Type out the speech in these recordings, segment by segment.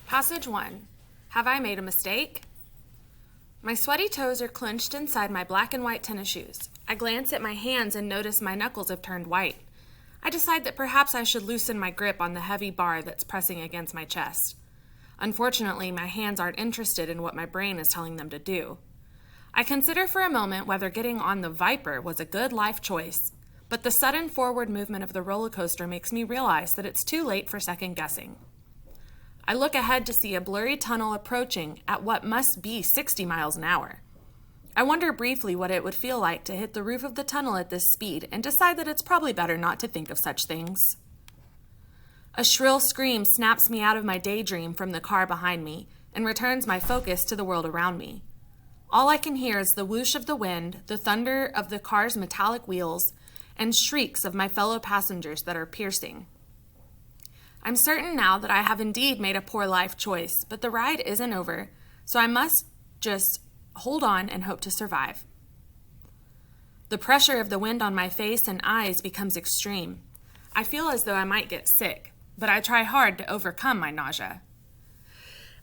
Passage 1. Have I made a mistake? My sweaty toes are clenched inside my black and white tennis shoes. I glance at my hands and notice my knuckles have turned white. I decide that perhaps I should loosen my grip on the heavy bar that's pressing against my chest. Unfortunately, my hands aren't interested in what my brain is telling them to do. I consider for a moment whether getting on the Viper was a good life choice, but the sudden forward movement of the roller coaster makes me realize that it's too late for second guessing. I look ahead to see a blurry tunnel approaching at what must be 60 miles an hour. I wonder briefly what it would feel like to hit the roof of the tunnel at this speed and decide that it's probably better not to think of such things. A shrill scream snaps me out of my daydream from the car behind me and returns my focus to the world around me. All I can hear is the whoosh of the wind, the thunder of the car's metallic wheels, and shrieks of my fellow passengers that are piercing. I'm certain now that I have indeed made a poor life choice, but the ride isn't over, so I must just hold on and hope to survive. The pressure of the wind on my face and eyes becomes extreme. I feel as though I might get sick, but I try hard to overcome my nausea.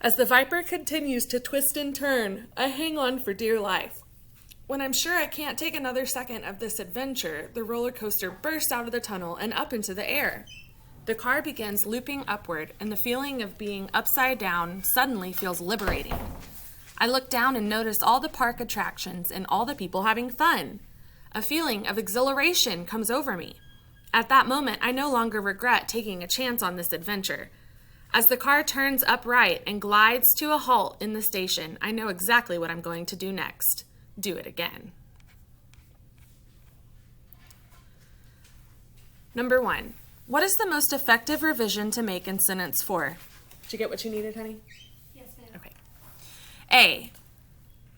As the Viper continues to twist and turn, I hang on for dear life. When I'm sure I can't take another second of this adventure, the roller coaster bursts out of the tunnel and up into the air. The car begins looping upward, and the feeling of being upside down suddenly feels liberating. I look down and notice all the park attractions and all the people having fun. A feeling of exhilaration comes over me. At that moment, I no longer regret taking a chance on this adventure. As the car turns upright and glides to a halt in the station, I know exactly what I'm going to do next. Do it again. Number 1. What is the most effective revision to make in sentence 4? Did you get what you needed, honey? Yes, ma'am. Okay. A.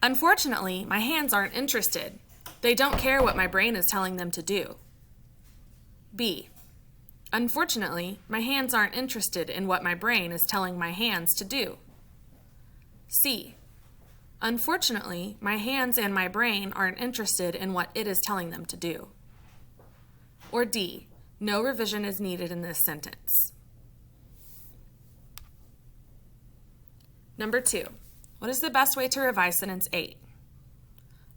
Unfortunately, my hands aren't interested. They don't care what my brain is telling them to do. B. Unfortunately, my hands aren't interested in what my brain is telling my hands to do. C. Unfortunately, my hands and my brain aren't interested in what it is telling them to do. Or D. No revision is needed in this sentence. Number 2. What is the best way to revise sentence 8?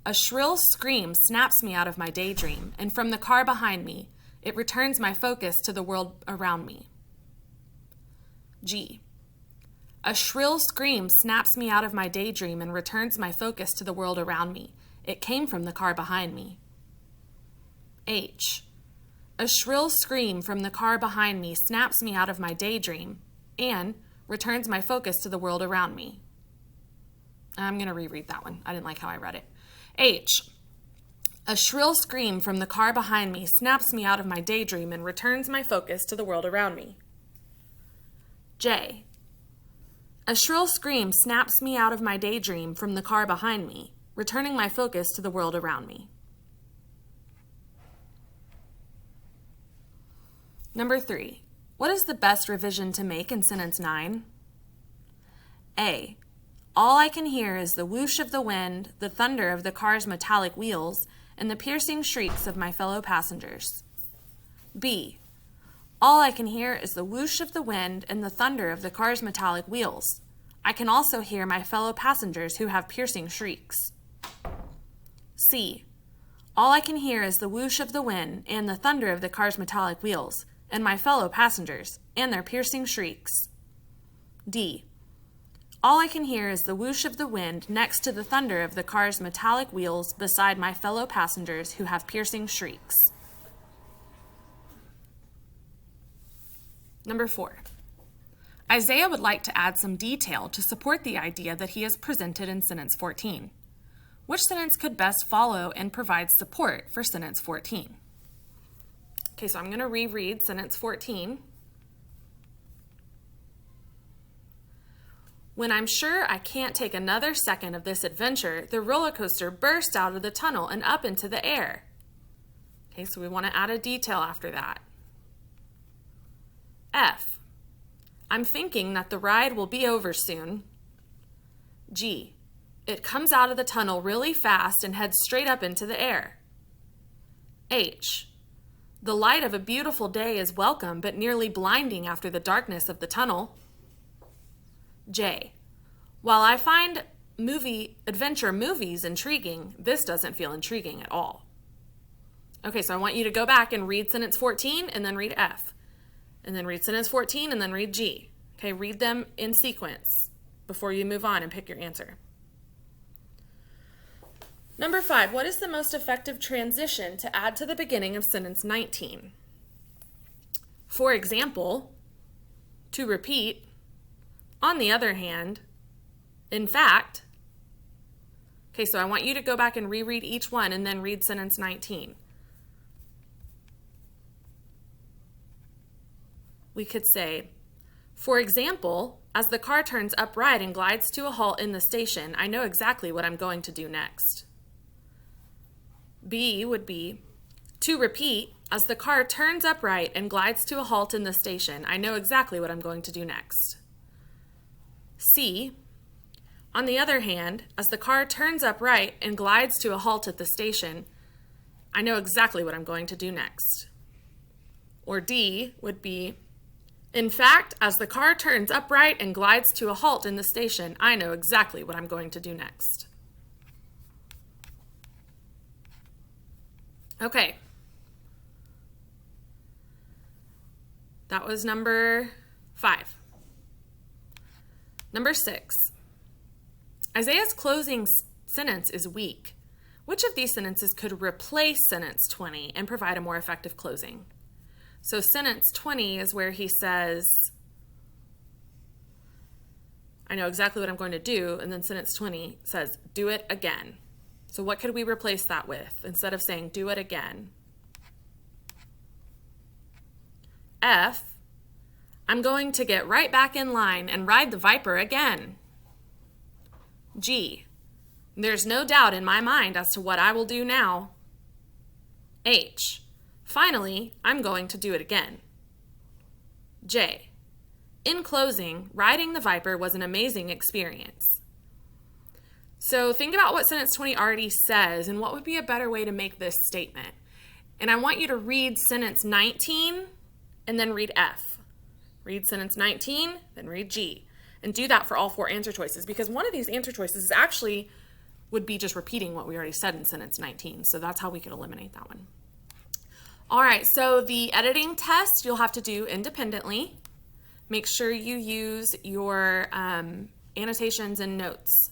A shrill scream snaps me out of my daydream, and from the car behind me, it returns my focus to the world around me. G. A shrill scream snaps me out of my daydream and returns my focus to the world around me. It came from the car behind me. H. A shrill scream from the car behind me snaps me out of my daydream and returns my focus to the world around me. I'm going to reread that one. I didn't like how I read it. H. A shrill scream from the car behind me snaps me out of my daydream and returns my focus to the world around me. J. A shrill scream snaps me out of my daydream from the car behind me, returning my focus to the world around me. Number 3. What is the best revision to make in sentence 9? A. All I can hear is the whoosh of the wind, the thunder of the car's metallic wheels, and the piercing shrieks of my fellow passengers. B. All I can hear is the whoosh of the wind and the thunder of the car's metallic wheels. I can also hear my fellow passengers who have piercing shrieks. C. All I can hear is the whoosh of the wind and the thunder of the car's metallic wheels, and my fellow passengers, and their piercing shrieks. D. All I can hear is the whoosh of the wind next to the thunder of the car's metallic wheels beside my fellow passengers who have piercing shrieks. Number 4. Isaiah would like to add some detail to support the idea that he has presented in sentence 14. Which sentence could best follow and provide support for sentence 14? Okay, so I'm going to reread sentence 14. When I'm sure I can't take another second of this adventure, the roller coaster bursts out of the tunnel and up into the air. Okay, so we want to add a detail after that. F. I'm thinking that the ride will be over soon. G. It comes out of the tunnel really fast and heads straight up into the air. H. The light of a beautiful day is welcome but nearly blinding after the darkness of the tunnel. J. While I find adventure movies intriguing, this doesn't feel intriguing at all. Okay, so I want you to go back and read sentence 14 and then read F. And then read sentence 14 and then read G. Okay, read them in sequence before you move on and pick your answer. Number 5, what is the most effective transition to add to the beginning of sentence 19? For example, to repeat, on the other hand, in fact. Okay, so I want you to go back and reread each one and then read sentence 19. We could say, for example, as the car turns upright and glides to a halt in the station, I know exactly what I'm going to do next. B would be, to repeat, as the car turns upright and glides to a halt in the station, I know exactly what I'm going to do next. C, on the other hand, as the car turns upright and glides to a halt at the station, I know exactly what I'm going to do next. Or D would be, in fact, as the car turns upright and glides to a halt in the station, I know exactly what I'm going to do next. Okay. That was number 5. Number 6. Isaiah's closing sentence is weak. Which of these sentences could replace sentence 20 and provide a more effective closing? So sentence 20 is where he says, I know exactly what I'm going to do, and then sentence 20 says, do it again. So what could we replace that with instead of saying, do it again? F, I'm going to get right back in line and ride the Viper again. G, there's no doubt in my mind as to what I will do now. H, finally, I'm going to do it again. J, in closing, riding the Viper was an amazing experience. So think about what sentence 20 already says and what would be a better way to make this statement. And I want you to read sentence 19 and then read F. Read sentence 19, then read G. And do that for all 4 answer choices, because one of these answer choices actually would be just repeating what we already said in sentence 19. So that's how we could eliminate that one. All right, so the editing test you'll have to do independently. Make sure you use your annotations and notes.